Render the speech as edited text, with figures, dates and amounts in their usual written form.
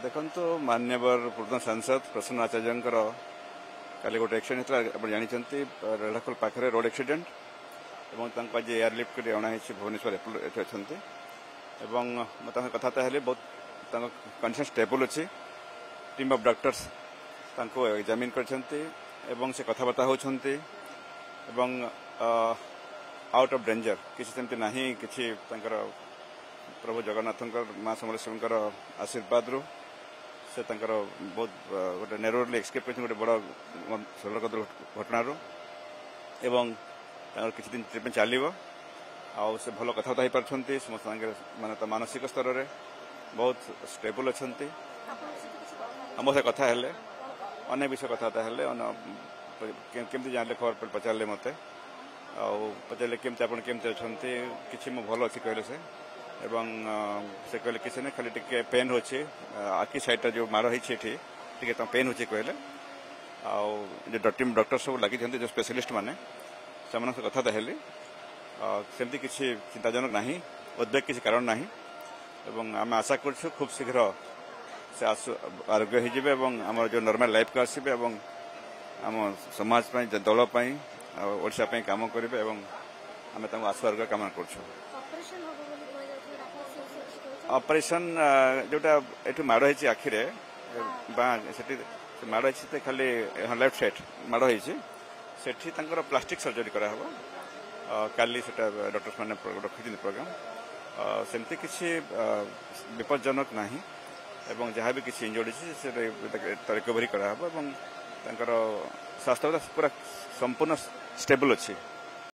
देखो मान्यवर पूर्ण सांसद प्रसन्न आचार्य काली गोटे एक्सीडेंट होता जानते रेढ़ाखोल पाखे रोड एक्सीडेंट आज एयरलिफ्ट कर अणाई भुवनेश्वर अच्छा कथा हेल्ले बहुत कंडीशन स्टेबल अच्छी टीम ऑफ डॉक्टर्स एग्जामिन कर से कथबार्ता होती आउट ऑफ डेंजर किसी सेमती ना कि प्रभु जगन्नाथ माँ समलेश्वर आशीर्वाद रू से बहुत गोटे नेरोली एक्सकेप कर गोटे बड़ सड़क घटना किसी दिन ट्रिटमेंट चलो आउ से भल कथबार्ता हो पार्टी समस्त मानने मानसिक स्तर में बहुत स्टेबल अच्छा आम से कथा हेले अनेक विषय कथबार्ता हेले केमती जानले खबर पचारे मत पचारे केमती आप केमती अच्छा कि भल अच्छी कहले से कहले किसी ना खाली टिके पेन होची आखि साइड जो मार होती पेन होची कहले जो टीम डॉक्टर सब लगी जो स्पेशलिस्ट माने से कथा हेली सेमती किसी चिंताजनक ना उद्वेग किसी कारण ना आम आशा कर खूब शीघ्र से आरोग्य होमर जो नॉर्मल लाइफ को आसबे आम समाज दलपाई ओडिशा काम करेंगे आम आशु आरोग्य कामना कर ऑपरेशन जोटा ये माड़ होती आखिरे से माड़ होती खाली लेफ्ट साइड माड़ होती सेठी प्लास्टिक सर्जरी कराहब काली से डॉक्टर्स मैंने रखी प्रोग्राम सेमती किसी विपज्जनक ना जहाँ भी किसी इंजर्ड रिकवरी कराहब स्वास्थ्य पूरा संपूर्ण स्टेबल अच्छी।